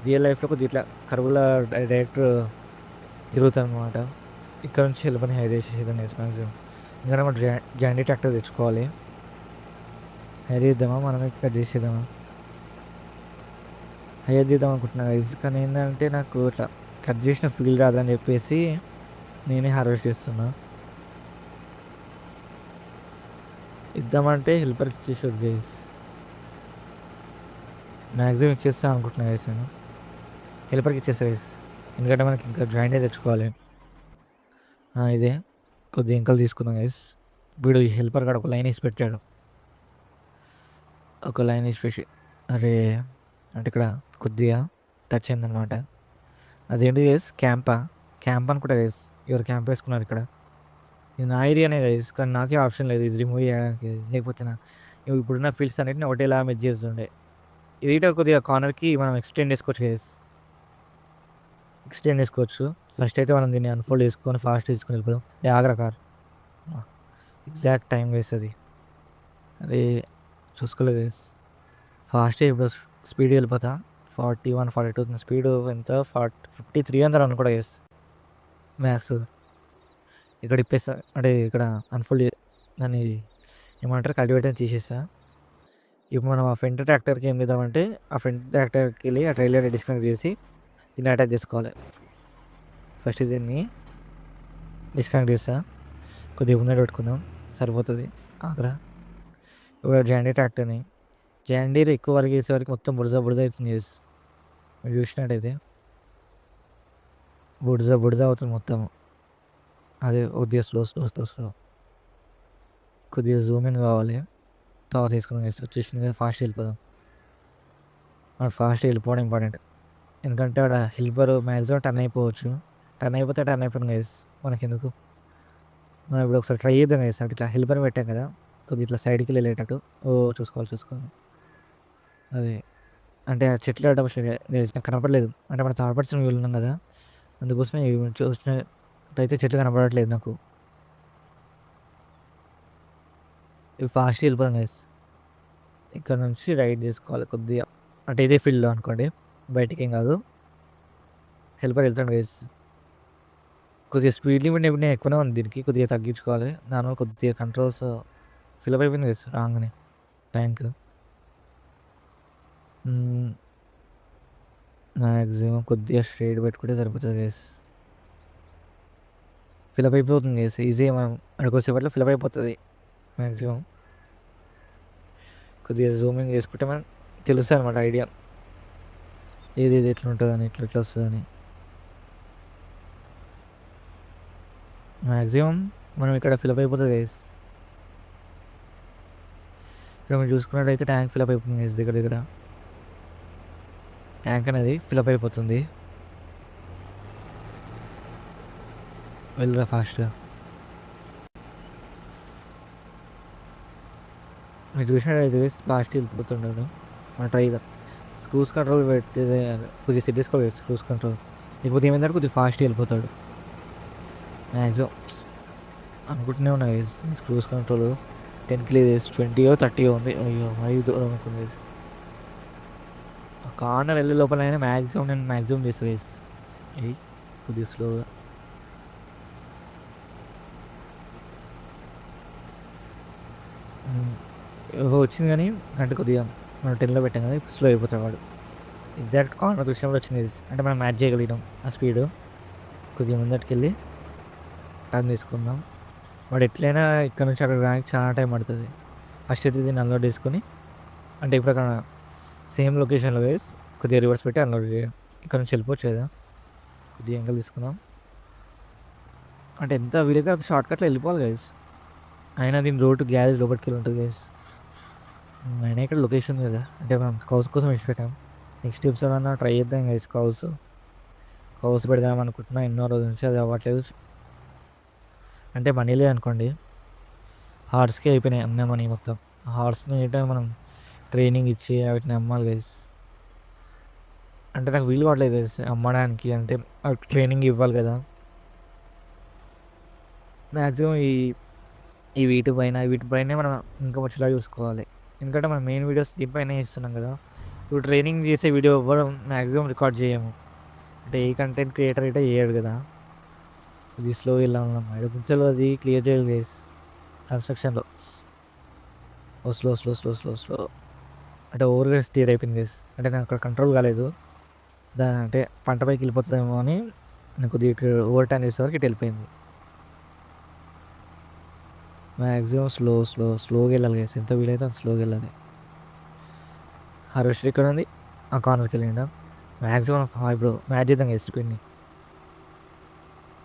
రియల్ లైఫ్లో కొద్దిగా ఇట్లా కరువులా డైరెక్ట్ తిరుగుతాను అనమాట. ఇక్కడ నుంచి వెళ్ళిపోయి హైర్ చేసేదాన్ని మ్యాక్సిమం. ఇంకా మనం జాండీ ట్రాక్టర్ తెచ్చుకోవాలి. హైర్ చేద్దామా మనమే కట్ చేసేద్దామా? హైర్ చేద్దాం అనుకుంటున్నా గైస్. కానీ ఏంటంటే నాకు ఇట్లా కట్ చేసిన ఫీల్ రాదని చెప్పేసి నేనే హార్వెస్ట్ చేస్తున్నా. ఇద్దామంటే హెల్పర్‌కి ఇచ్చేసాడు గైస్. మాక్సిమం ఇచ్చేస్తా అనుకుంటున్నా గైస్ నేను. హెల్పర్‌కి ఇచ్చేస్తా గైస్. ఎందుకంటే మనకి ఇంకా జాయింటే తెచ్చుకోవాలి. ఇదే కొద్దిగా ఇంకలు తీసుకుందాం గైస్. వీడు ఈ హెల్పర్ గాడు ఒక లైన్ ఏసి పెట్టాడు. ఒక లైన్ ఏసి పెట్టి అరే! అంటే ఇక్కడ కొద్దిగా టచ్ అయిందనమాట. అదేంటి గైస్ క్యాంపా? క్యాంప్ అనుకుంటా గైస్. ఎవరో క్యాంప్ వేసుకున్నారు ఇక్కడ. ఇది నా ఏరియానే గైస్. కానీ నాకే ఆప్షన్ లేదు ఇది రిమూవ్ చేయడానికి. లేకపోతే ఇప్పుడున్న ఫీల్డ్స్ అన్నిటిని ఒకటేలా మెర్జ్ చేస్తుండే. ఇది ఇట కొద్దిగా కార్నర్‌కి మనం ఎక్స్‌టెండ్ చేసుకోవచ్చు గైస్. ఎక్స్‌టెండ్ చేసుకోవచ్చు. ఫస్ట్ అయితే మనం దీన్ని అన్‌ఫోల్డ్ చేసుకొని ఫాస్ట్‌గా తీసుకొని వెళ్ళిపోదాం. ఆగరా కార్. ఎగ్జాక్ట్ టైం గైస్ అది. అరే! చూసుకోలే గైస్. ఫాస్ట్‌గా ఇప్పుడు స్పీడ్‌గా వెళ్ళిపోతా. 41, 42 స్పీడు ఎంత 53 అందరూ అనుకుంటా గైస్ మ్యాక్స్. ఇక్కడ ఇప్పేస్తా అంటే ఇక్కడ అన్‌ఫోల్డ్ దాన్ని ఏమంటారు కల్టివేటర్‌ని తీసేస్తా. ఇప్పుడు మనం ఆ ఫ్రంట్ ట్రాక్టర్‌కి ఏం చేద్దామంటే ఆ ఫ్రంట్ ట్రాక్టర్‌కెళ్ళి ఆ ట్రైలర్‌ని డిస్కనెక్ట్ చేసి దీన్ని అటాచ్ చేసుకోవాలి. ఫస్ట్ దీన్ని డిస్కనెక్ట్ చేస్తా. కొద్దిగా ముందర పెట్టుకుందాం సరిపోతుంది. ఆగరా. ఇప్పుడు జాండీ ట్రాక్టర్‌ని జాండీర్ ఎక్కువ వరకు వేసేవరకు మొత్తం బురద బురద అవుతుంది గైస్. మీరు చూసినట్టయితే బురద బురద అవుతుంది మొత్తం. అదే కొద్దిగా స్లో. కొద్దిగా జూమ్ ఇన్ కావాలి. తర్వాత తీసుకుందాం గైస్. వచ్చేసింది కదా ఫాస్ట్‌గా వెళ్ళిపోదాం. మనం ఫాస్ట్‌గా వెళ్ళిపోవడం ఇంపార్టెంట్. ఎందుకంటే ఆడ హెల్పర్ మ్యాక్సిమం టర్న్ అయిపోవచ్చు. టర్న్ అయిపోతే టర్న్ అయిపోయింది గైస్. మనకెందుకు. మనం ఇప్పుడు ఒకసారి ట్రై చేద్దాం గైస్. అట్లా హెల్పర్ పెట్టాం కదా! కొద్దిగా ఇట్లా సైడ్‌కి వెళ్ళేటట్టు. చూసుకోవాలి. అదే అంటే ఆ చెట్లు అడ్డం గైస్ నాకు కనపడలేదు. అంటే మన థర్డ్ పర్సన్ వ్యూలో ఉన్నాం కదా! అందుకోసమే చూసినట్టయితే చెట్లు కనపడట్లేదు నాకు. ఇవి ఫాస్ట్‌గా వెళ్ళిపోదాం గైస్. ఇక్కడ నుంచి రైట్ తీసుకోవాలి కొద్దిగా. అంటే ఇదే ఫీల్డ్‌లో అనుకోండి. బయటికేం కాదు. హెల్పర్ వెళ్తుండు గైస్. కొద్దిగా స్పీడ్ లిమిట్ ఇప్పుడు ఎక్కువనే ఉంది దీనికి. కొద్దిగా తగ్గించుకోవాలి. దానివల్ల కొద్దిగా కంట్రోల్స్ ఫిలప్ అయిపోయింది గైస్ రాంగానే ట్యాంక్. మాక్సిమం కొద్దిగా స్ట్రెయిట్ పెట్టుకుంటే సరిపోతుంది గైస్. ఫిలప్ అయిపోతుంది గైస్. ఈజీగా మనం కొద్దిసేపట్లో ఫిలప్ అయిపోతుంది మాక్సిమం. కొద్దిగా జూమింగ్ చేసుకుంటే మనం తెలుస్తుంది అనమాట ఐడియా. ఏది ఎట్లుంటుందని ఇట్లా వస్తుందని. మాక్సిమం మనం ఇక్కడ ఫిలప్ అయిపోతుంది గైస్. ఇక్కడ మీరు చూసుకున్నట్టయితే ట్యాంక్ ఫిలప్ అయిపోతుంది గైస్ దగ్గర. ట్యాంక్ అనేది ఫిలప్ అయిపోతుంది. వెళ్ళరా ఫాస్ట్‌గా. మీరు చూసినట్టయితే ఫాస్ట్‌గా వెళ్ళిపోతున్నాడు. మనం ట్రై చేద్దాం. క్రూజ్ కంట్రోల్ పెట్టి కొద్దిగా సెట్ చేసుకోవాలి క్రూజ్ కంట్రోల్. లేకపోతే ఏమైందంటే కొద్దిగా ఫాస్ట్‌గా వెళ్ళిపోతాడు. మ్యాక్సిమం అనుకుంటూనే ఉన్నా గైస్ క్రూజ్ కంట్రోల్ 10కి లేదు 20 30 ఉంది. అయ్యో మరీ దూరం అనుకుంది గైస్. కార్నర్ వెళ్ళే లోపల అయినా నేను మ్యాక్సిమం చేస్తా గైస్. కొద్దిగా స్లోగా. వచ్చింది కానీ అంటే కొద్దిగా మనం 10లో పెట్టాం కదా స్లో అయిపోతాడు వాడు. ఎగ్జాక్ట్ కార్నర్కి వచ్చినప్పుడు వచ్చింది అంటే మనం మ్యాచ్ చేయగలిగినాం ఆ స్పీడు. కొద్దిగా ముందటికి వెళ్ళి టర్న్ తీసుకుందాం. వాడు ఎట్లయినా ఇక్కడ నుంచి అక్కడ రానికి చాలా టైం పడుతుంది. ఫస్ట్ అయితే దీన్ని అన్లోడ్ చేసుకొని అంటే ఇప్పుడు అక్కడ సేమ్ లొకేషన్లో గైస్ కొద్దిగా రివర్స్ పెట్టి అన్లోడ్ చేయాలి. ఇక్కడ నుంచి వెళ్ళిపోవచ్చు కదా. కొద్దిగా ఎంగల్ తీసుకుందాం. అంటే ఎంత వీలైతే అంత షార్ట్కట్లో వెళ్ళిపోవాలి గైస్. అయినా దీని రోడ్డు గ్యారేజ్ లోపలికి వెళ్ళి ఉంటుంది గైస్. అయినా ఇక్కడ లొకేషన్ ఉంది కదా అంటే మనం కౌస్ కోసం ఇచ్చి పెట్టాం. నెక్స్ట్ ఎపిసోడ్ అన్నా ట్రై చేద్దాం గైస్ కౌస్ పెడదాం అనుకుంటున్నా ఎన్నో రోజుల నుంచి అది అవ్వట్లేదు. అంటే మనీ లేదు అనుకోండి. హార్స్కే అయిపోయినాయి అన్నీ మనీ మొత్తం. హార్స్ని మనం ట్రైనింగ్ ఇచ్చి వాటిని అమ్మాలి గైస్. అంటే నాకు వీలు కావట్లేదు గైస్ అమ్మడానికి. అంటే ట్రైనింగ్ ఇవ్వాలి కదా. మ్యాక్సిమం ఈ వీటిపైనే మనం ఇంకా వచ్చేలా చూసుకోవాలి. ఎందుకంటే మనం మెయిన్ వీడియోస్ దీనిపైనే ఇస్తున్నాం కదా. ఇప్పుడు ట్రైనింగ్ చేసే వీడియో ఎవ్వరం మ్యాక్సిమం రికార్డ్ చేయము. అంటే ఏ కంటెంట్ క్రియేటర్ అయితే చేయడు కదా. ఇది స్లో వెళ్ళాలన్నాం గుంతలు అది క్లియర్ చేయాలి గైస్ కన్స్ట్రక్షన్లో. స్లో అంటే ఓవర్గా స్టీర్ అయిపోయింది గైస్. అంటే నాకు అక్కడ కంట్రోల్ కాలేదు. అంటే పంట పైకి వెళ్ళిపోతుందేమో అని నేను కొద్దిగా ఇక్కడ ఓవర్ టర్న్ చేసే వరకు ఇటు వెళ్ళిపోయింది. మ్యాక్సిమం స్లోగా వెళ్ళాలి గైస్, ఎంత వీలైతే అంత స్లోగా వెళ్ళాలి. హార్వెస్టర్ ఇక్కడ ఉంది, ఆ కార్నర్కి వెళ్ళిండా. మ్యాక్సిమం ఇప్పుడు మ్యాచ్ చేద్దాం గైస్ స్పీడ్ని.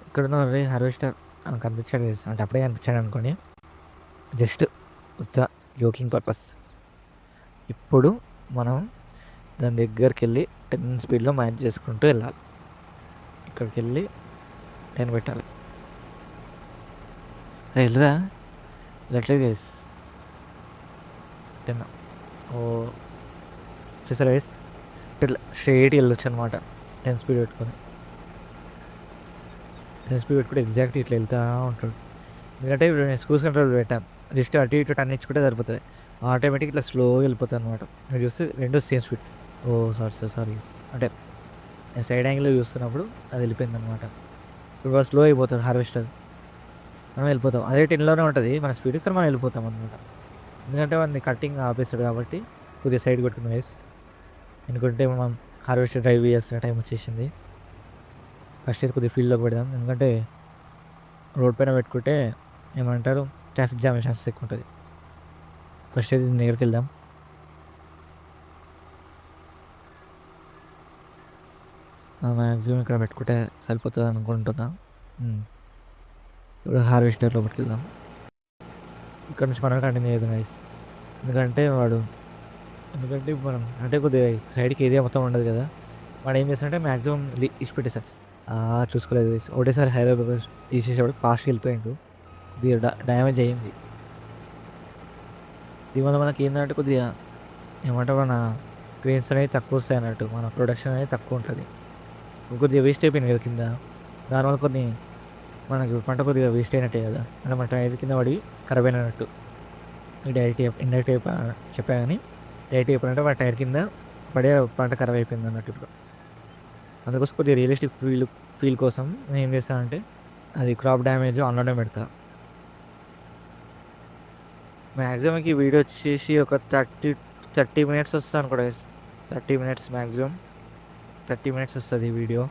ఇక్కడ ఉన్న హార్వెస్టర్ కనిపించాడు గైస్, అంటే అప్పుడే కనిపించాడు అనుకోండి, జస్ట్ ఉత్త జోకింగ్ పర్పస్. ఇప్పుడు మనం దాని దగ్గరికి వెళ్ళి 10 స్పీడ్లో మ్యాచ్ చేసుకుంటూ వెళ్ళాలి. ఇక్కడికి వెళ్ళి 10 పెట్టాలి. వెళ్ళరా వెళ్ళట్లేదు గైస్. 10 ఓ చూసారా గైస్, ఇట్లా స్ట్రైట్ వెళ్ళొచ్చు అనమాట 10 స్పీడ్ పెట్టుకొని. 10 స్పీడ్ పెట్టుకుంటే ఎగ్జాక్ట్ ఇట్లా వెళ్తూ ఉంటాడు. ఎందుకంటే ఇప్పుడు నేను స్కూల్స్ కంట్రోల్ పెట్టాను, జస్ట్ అటు ఇటు టర్న్ ఇచ్చుకుంటే సరిపోతుంది, ఆటోమేటిక్ ఇట్లా స్లోగా వెళ్ళిపోతుంది అనమాట. మీరు చూస్తే రెండు సేమ్ స్పీడ్. ఓ సారీ అంటే నేను సైడ్ యాంగిల్లో చూస్తున్నప్పుడు అది వెళ్ళిపోయింది అనమాట. ఇప్పుడు స్లో అయిపోతాడు హార్వెస్టర్, మనం వెళ్ళిపోతాం. అదే 10లోనే ఉంటుంది మన స్పీడ్, ఇక్కడ మనం వెళ్ళిపోతాం అనమాట. ఎందుకంటే వాడిని కట్టింగ్ ఆపేస్తాడు కాబట్టి కొద్దిగా సైడ్ కొట్టుకుంది గైస్. ఎందుకంటే మనం హార్వెస్టర్ డ్రైవ్ చేస్తున్న టైం వచ్చేసింది. ఫస్ట్ అయితే కొద్దిగా ఫీల్డ్లోకి పెడదాం, ఎందుకంటే రోడ్ పైన పెట్టుకుంటే ఏమంటారు ట్రాఫిక్ జామ్ ఛాన్సెస్ ఎక్కువ ఉంటుంది. ఫస్ట్ అయితే దీని దగ్గరికి వెళ్దాం. మ్యాక్సిమం ఇక్కడ పెట్టుకుంటే సరిపోతుంది అనుకుంటున్నా. ఇప్పుడు హార్వెస్టర్ లోపలికి వెళ్దాం. ఇక్కడ నుంచి మనం కంటిన్యూ చేద్దాం గైస్, ఎందుకంటే మనం అంటే కొద్దిగా సైడ్కి ఏరియా మొత్తం ఉండదు కదా. వాడు ఏం చేస్తాడంటే మ్యాక్సిమం ఇచ్చి పెట్టేసాడు, చూసుకోలేదు గైస్. ఒకటేసారి హైవే తీసేసేవాడు, ఫాస్ట్గా వెళ్ళిపోయిండు, కొద్దిగా డ్యామేజ్ అయ్యింది. దీనివల్ల మనకి ఏంటంటే కొద్దిగా ఏమంటే మన క్రెయిన్స్ అనేవి తక్కువ వస్తాయి అన్నట్టు, మన ప్రొడక్షన్ అనేది తక్కువ ఉంటుంది. కొద్దిగా వేస్ట్ అయిపోయింది కదా కింద, దానివల్ల కొన్ని మనకి పంట కొద్దిగా వేస్ట్ అయినట్టే కదా, అంటే మన టైర్ కింద పడి ఖరాబ్ అయినట్టు. ఇండైరెక్ట్ చెప్పా కానీ డైరెక్ట్ చెప్పాలంటే మన టైర్ కింద పడే పంట ఖరాబ్ అయిపోయింది అన్నట్టు. ఇప్పుడు అందుకోసం కొద్దిగా రియలిస్టిక్ ఫీల్ కోసం నేను ఏం చేస్తానంటే అది క్రాప్ డ్యామేజ్ ఆన్లోనే పెడతా. మ్యాక్సిమంకి వీడియో వచ్చేసి ఒక 30 మినిట్స్ వస్తాను కూడా, 30 మినిట్స్ మ్యాక్సిమం 30 మినిట్స్ వస్తుంది వీడియో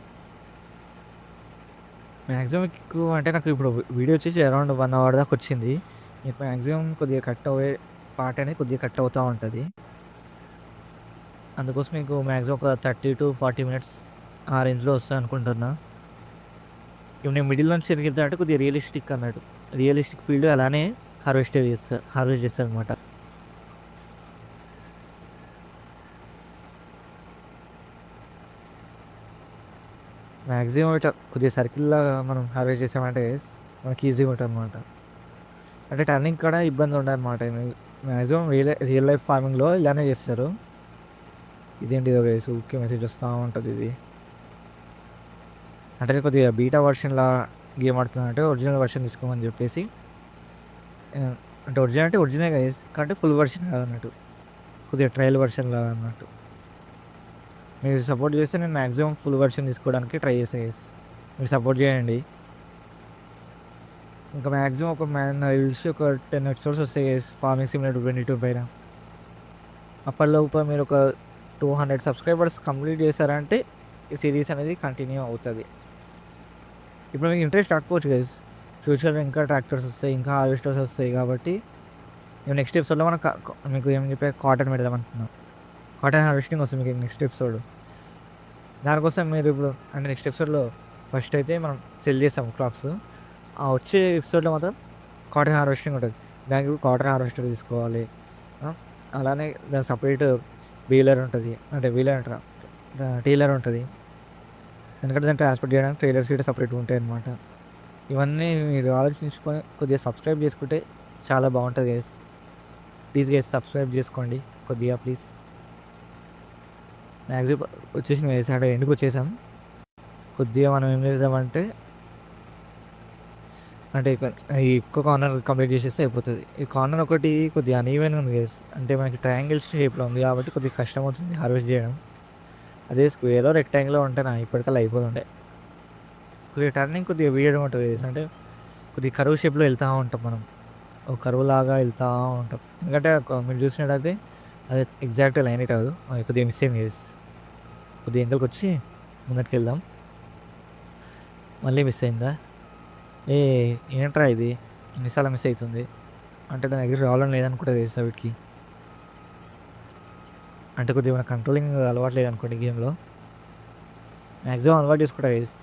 మ్యాక్సిమం. ఎక్కువ అంటే నాకు ఇప్పుడు వీడియో వచ్చేసి అరౌండ్ 1 అవర్ దాకా వచ్చింది. మీకు మ్యాక్సిమం కొద్దిగా కట్ అయ్యే పార్ట్ అనేది కొద్దిగా కట్ అవుతూ ఉంటుంది. అందుకోసం మీకు మ్యాక్సిమం ఒక 30 to 40 మినిట్స్ ఆ రేంజ్లో వస్తాయి అనుకుంటున్నా. ఇప్పుడు నేను మిడిల్ నుంచి వెళ్తా అంటే కొద్దిగా రియలిస్టిక్ అన్నట్టు, రియలిస్టిక్ ఫీల్డ్ అలానే హార్వెస్ట్ చేస్తారు అనమాట. మ్యాక్సిమం ఇట్లా కొద్దిగా సర్కిల్లా మనం హార్వెస్ట్ చేసామంటే మనకి ఈజీగా ఉంటుంది అనమాట. అంటే టర్నింగ్ కూడా ఇబ్బంది ఉండదు అనమాట. మ్యాక్సిమం రియల్ లైఫ్ ఫార్మింగ్లో ఇలానే చేస్తారు. ఇదేంటి ఇదో వేసి ఊరికే మెసేజ్ వస్తూ ఉంటుంది ఇది. అంటే కొద్దిగా బీటా వర్షన్లా గేమ్ ఆడుతున్నా, అంటే ఒరిజినల్ వర్షన్ తీసుకోమని చెప్పేసి, అంటే ఒరిజినల్ గైస్ కాబట్టి ఫుల్ వర్షన్ కాదన్నట్టు, కొద్దిగా ట్రయల్ వర్షన్ లాగా అన్నట్టు. మీరు సపోర్ట్ చేస్తే నేను మ్యాక్సిమం ఫుల్ వర్షన్ తీసుకోవడానికి ట్రై చేస్తాను గైస్, మీరు సపోర్ట్ చేయండి. ఇంకా మ్యాక్సిమం ఒక తెలిసి ఒక 10 ఎపిసోడ్స్ వస్తాయి గైస్ ఫార్మింగ్ సిమ్యులేటర్ 22 పైన. అప్పటిలోపు మీరు ఒక 200 సబ్స్క్రైబర్స్ కంప్లీట్ చేశారంటే ఈ సిరీస్ అనేది కంటిన్యూ అవుతుంది. ఇప్పుడు మీకు ఇంట్రెస్ట్ రాకపోవచ్చు గైస్, ఫ్యూచర్లో ఇంకా ట్రాక్టర్స్ వస్తాయి, ఇంకా హార్వెస్టర్స్ వస్తాయి కాబట్టి నెక్స్ట్ ఎపిసోడ్లో మనం మీకు ఏం చెప్పే కాటన్ పెడదాం అనుకున్నాం. కాటన్ హార్వెస్టింగ్ వస్తుంది మీకు నెక్స్ట్ ఎపిసోడ్. దానికోసం మీరు ఇప్పుడు అంటే నెక్స్ట్ ఎపిసోడ్లో ఫస్ట్ అయితే మనం సెల్ చేస్తాం క్రాప్స్, ఆ వచ్చే ఎపిసోడ్లో మాత్రం కాటన్ హార్వెస్టింగ్ ఉంటుంది. దానికి కాటన్ హార్వెస్టర్ తీసుకోవాలి. అలానే దానికి సపరేట్ వీలర్ ఉంటుంది, అంటే వీలర్ అంటారా టైలర్ ఉంటుంది, ఎందుకంటే దాన్ని ట్రాన్స్పోర్ట్ చేయడానికి ట్రైలర్స్ కూడా సపరేట్గా ఉంటాయి అన్నమాట. ఇవన్నీ మీరు ఆలోచించుకొని కొద్దిగా సబ్స్క్రైబ్ చేసుకుంటే చాలా బాగుంటుంది గైస్. ప్లీజ్ గైస్ సబ్స్క్రైబ్ చేసుకోండి కొద్దిగా ప్లీజ్. మ్యాక్సిమం వచ్చేసింది గైస్, అంటే ఎందుకు వచ్చేసాం. కొద్దిగా మనం ఏం చేద్దామంటే అంటే ఈ ఎక్కువ కార్నర్ కంప్లీట్ చేసేస్తే అయిపోతుంది. ఈ కార్నర్ ఒకటి కొద్దిగా అన్ఈవెన్ ఉంది గైస్, అంటే మనకి ట్రయాంగిల్ షేప్లో ఉంది కాబట్టి కొద్దిగా కష్టం అవుతుంది హార్వెస్ట్ చేయడం. అదే స్క్వేర్లో రెక్టాంగిల్లో ఉంటే నా ఇప్పటికల్లా అయిపోతుండే. కొద్దిగా టర్నింగ్ కొద్దిగా వీడియో ఉంటుంది, అంటే కొద్దిగా కరువు షేప్లో వెళ్తూ ఉంటాం మనం, ఒక కరువు లాగా వెళ్తూ ఉంటాం. ఎందుకంటే మీరు చూసినట్టయితే అది ఎగ్జాక్ట్ లైన్ కాదు, కొద్దిగా మిస్ అయింది గైస్. కొద్దిగా ఎంకల్కి వచ్చి ముందరికి వెళ్దాం. మళ్ళీ మిస్ అయిందా? ఏ ఏంట్రా ఇది? ఎన్ని సార్లు మిస్ అయితుంది? అంటే నా దగ్గర రావడం లేదనుకుంటా గైస్ వీటికి. అంటే కొద్దిగా మన కంట్రోలింగ్ అలవాటు లేదనుకోండి గేమ్‌లో. మాక్సిమం అలవాటు చేసుకుంటా గైస్.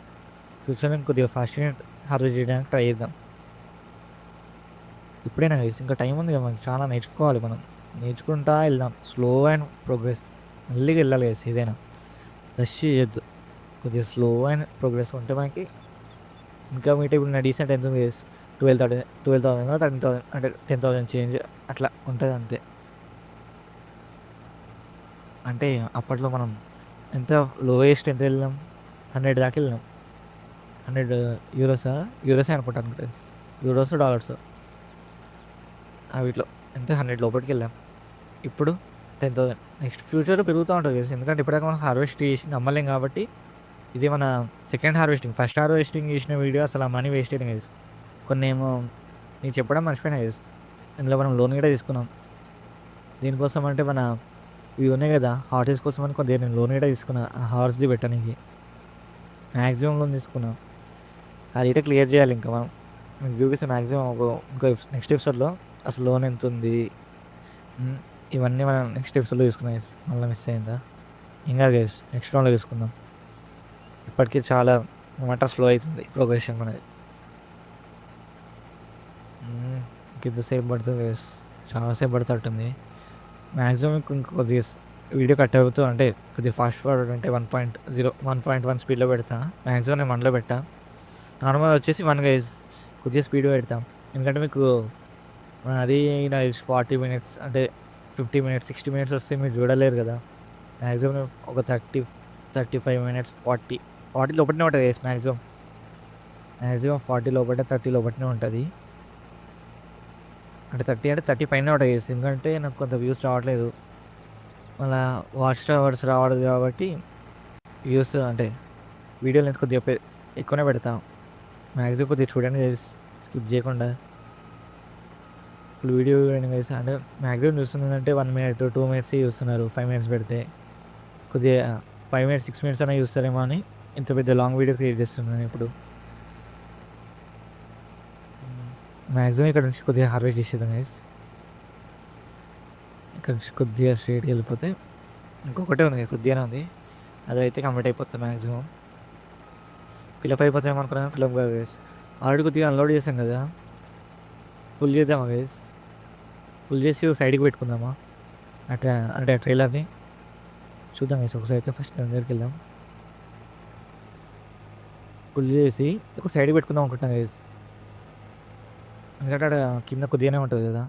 ఫ్యూచర్‌లో కొద్దిగా ఫాస్ట్‌గా హార్వెస్ట్ చేయడానికి ట్రై చేద్దాం. ఇప్పుడేనా గైస్ ఇంకా టైం ఉంది కదా! మనకి చాలా నేర్చుకోవాలి మనం. నేర్చుకుంటా ఎళ్దాం. Slow and progress. మెల్లిగా ఎళ్ళాలి గైస్ ఏదైనా. రష్ చేయొద్దు. కొద్దిగా స్లో అండ్ ప్రోగ్రెస్ ఉంటే మనకి ఇంకా మీట్ ఇప్పుడు నా డీసెంట్ ఎంత ఉంది గైస్ 12,000 13,000 అంటే 10,000 చేంజ్ అట్లా ఉంటది అంతే. అంటే అప్పట్లో మనం ఎంత లోయెస్ట్ ఎంత వెళ్ళాం? 100 దాకా వెళ్ళాం. 100 యూరోసా? యూరోసే అనుకుంటాను గైస్. యూరోసో, డాలర్సో వీటిలో ఎంత 100 లోపటికెళ్ళాం. ఇప్పుడు 10,000 నెక్స్ట్ ఫ్యూచర్‌లో పెరుగుతా ఉంటది గైస్. ఎందుకంటే ఇప్పటిదాకా మనం హార్వెస్ట్ చేసి నమ్మలేం కాబట్టి ఇది మన సెకండ్ హార్వెస్టింగ్. ఫస్ట్ హార్వెస్టింగ్ చేసిన వీడియో అసలు ఆ మనీ వేస్టేనే గైస్. కొన్నేమో నీకు చెప్పడం మర్చిపోయినా గైస్. ఇందులో మనం లోన్ కూడా తీసుకున్నాం. దేనికోసం అంటే మన ఇవి ఉన్నాయి కదా! హార్సెస్ కోసం అని కొద్దిగా నేను లోన్ కూడా తీసుకున్నా. ఆ హార్స్‌ది పెట్టనీకి. మాక్సిమం లోన్ తీసుకున్నా. అది అయితే క్లియర్ చేయాలి ఇంకా మనం. మీకు చూపిస్తే మాక్సిమం ఇంకో నెక్స్ట్ ఎపిసోడ్‌లో అసలు లోన్ ఎంతుంది? హ్మ్. ఇవన్నీ మనం నెక్స్ట్ ఎపిసోడ్‌లో తీసుకుందాం గైస్. మళ్ళా మిస్ అయిందా? ఏం కాదు గైస్. నెక్స్ట్ రౌండ్‌లో తీసుకుందాం. ఇప్పటికి చాలా ఏమంటారు స్లో అయితుంది ప్రోగ్రెషన్ అనేది. ఇంకెంతసేపు పడుతది గైస్. చాలా సేపు పడతట్టుంది. మాక్సిమం ఇంక కొద్దిగా వీడియో కట్ అవుతూ అంటే కొద్దిగా ఫాస్ట్ ఫార్వర్డ్ అంటే 1.0 1.1 స్పీడ్‌లో పెడతా. మాక్సిమం నేను 1లో పెట్టా. నార్మల్ వచ్చేసి 1 గైస్. కొద్దిగా స్పీడ్ పెడతా. ఎందుకంటే మీకు అది నాకు తెలిసి 40 మినిట్స్ అంటే 50 మినిట్స్, 60 మినిట్స్ వస్తే మీరు చూడలేరు కదా! మాక్సిమం ఒక 30, 35 మినిట్స్ 40 లోపటనే ఉంటది గైస్ మాక్సిమం. మాక్సిమం 40 లోపట 30 లోపటనే ఉంటది. అంటే 30 అంటే 30 పైనే ఉంటది గైస్. ఎందుకంటే నాకు కొంత వ్యూస్ రావట్లేదు. మళ్ళా వాచ్ అవర్స్ రావట్లేదు కాబట్టి వ్యూస్ అంటే వీడియో లెంత్ కొద్దిగా ఎక్కువనే పెడతా. మాక్సిమం కొద్దిగా చూడండి గైస్. స్కిప్ చేయకుండా. ఫుల్ వీడియో చూడండి గైస్. అంటే మాక్సిమం చూస్తున్నదంటే 1 మినిట్, 2 మినిట్సే చూస్తున్నారు. 5 మినిట్స్ పెడితే. కొద్దిగా 5 మినిట్స్, 6 మినిట్స్ అన్నా చూస్తారేమో అని ఇంత పెద్ద లాంగ్ వీడియో క్రియేట్ చేస్తున్నాను ఇప్పుడు. మాక్సిమం ఇక్కడ నుంచి కొద్దిగా హార్వెస్ట్ చేసేద్దాం గైస్. ఇక్కడ నుంచి కొద్దిగా స్ట్రెయిట్‌గా వెళ్ళిపోతే ఇంకొకటే ఉంది కొద్దిగానే ఉంది. అదైతే కంప్లీట్ అయిపోతుంది మాక్సిమం. ఫిలప్ అయిపోతాయేమో అనుకున్నా కానీ ఫిలప్ కాదు గైస్. ఆల్రెడీ కొద్దిగా అన్‌లోడ్ చేసాం కదా! ఫుల్ చేద్దామా గైస్? ఫుల్ చేసి సైడ్‌కి పెట్టుకుందామా? అట్లా అంటే ట్రైలర్‌ని చూద్దాం గైస్ ఒకసారి అయితే ఫస్ట్ దాని దగ్గరికెళ్దాం. ఫుల్ చేసి ఒక సైడ్‌కి పెట్టుకుందాం అనుకుంటున్నా గైస్. ఎందుకంటే ఆడ కింద కొద్దిగానే ఉంటది కదా!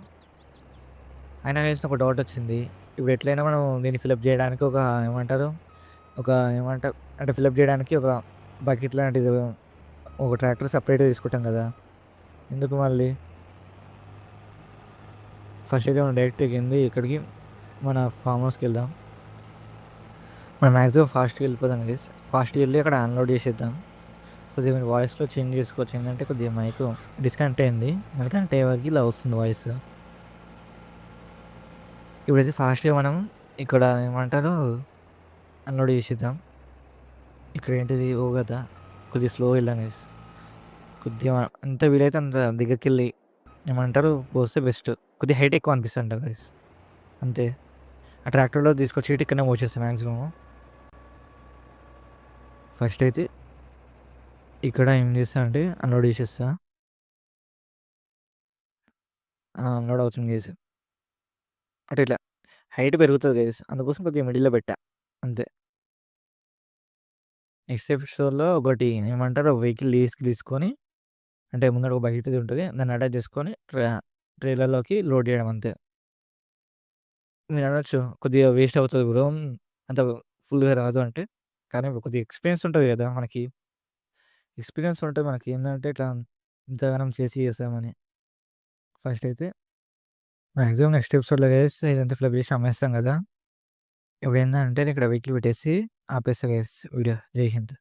అయినా గైస్ నాకు ఒక డౌట్ వచ్చింది. ఇప్పుడు ఎట్లైనా మనం దీన్ని ఫిలప్ చేయడానికి ఒక ఏమంటారు? ఒక ఏమంటారు? అంటే ఫిలప్ చేయడానికి ఒక బకెట్ లాంటిది ఒక ట్రాక్టర్ సెపరేట్‌గా తీసుకుంటాం కదా! ఎందుకు మళ్ళీ? ఫస్ట్ అయితే మనం డైరెక్ట్ ఎగింది ఎక్కడికి? మన ఫార్మ్ హౌస్‌కెళ్దాం. మనం మాక్సిమం ఫాస్ట్‌గా వెళ్ళిపోదాం గైస్. ఫాస్ట్‌గా వెళ్ళి అక్కడ అన్‌లోడ్ చేసేద్దాం. కొద్దిగా మీరు వాయిస్‌లో చేంజ్ చేసుకోవచ్చు. ఏంటంటే కొద్దిగా మైకు డిస్కనెక్ట్ అయింది. మళ్ళీ కనెక్ట్ అయ్యే వరకి ఇలా వస్తుంది వాయిస్. ఇప్పుడైతే ఫాస్ట్‌గా మనం ఇక్కడ ఏమంటారు? అన్‌లోడ్ చేసేద్దాం. ఇక్కడ ఏంటిది? ఓ కదా! కొద్దిగా స్లోగా వెళ్దాం గైస్. కొద్దిగా ఎంత వీలైతే అంత దగ్గరికెళ్ళి ఏమంటారు? పోస్తే బెస్ట్. కొద్దిగా హైట్ ఎక్కువ అనిపిస్తదంట గైస్. అంతే. ఆ ట్రాక్టర్‌లో తీసుకొచ్చి ఇక్కడనే పోసేస్తా మాక్సిమం. ఫస్ట్ అయితే ఇక్కడ ఏం చేస్తా అంటే అన్‌లోడ్ చేసేస్తా. అన్‌లోడ్ అవుతుంది గైస్. అంటే ఇట్లా హైట్ పెరుగుతది గైస్. అందుకోసం కొద్దిగా మిడిల్‌లో పెట్టా. అంతే. నెక్స్ట్ ఎపిసోడ్‌లో ఒకటి ఏమంటారు? వెహికల్ లీజ్‌కి తీసుకొని అంటే ముందర ఒక బకెట్‌ది ఉంటది. దాన్ని అటాచ్ చేసుకొని ట్రైలర్‌లోకి లోడ్ చేయడం అంతే. మీరనొచ్చు కొద్దిగా వేస్ట్ అవుతది బ్రో. అంత ఫుల్‌గా రాదు అంటే. కానీ కొద్దిగా ఎక్స్‌పీరియన్స్ ఉంటది గదా! మనకి. ఎక్స్‌పీరియన్స్ ఉంటే మనకేందంటే ఇట్లా ఇంతగనం చేసి చేసామని. ఫస్ట్ అయితే మాక్సిమం నెక్స్ట్ ఎపిసోడ్‌లో గైస్ ఇదంతా ఫ్లప్ చేసి అమ్మేస్తాం గదా! ఇప్పుడేందంటే నేను ఇక్కడ వెహికల్ పెట్టేసి ఆపేస్తా గైస్ వీడియో. జై హింద్.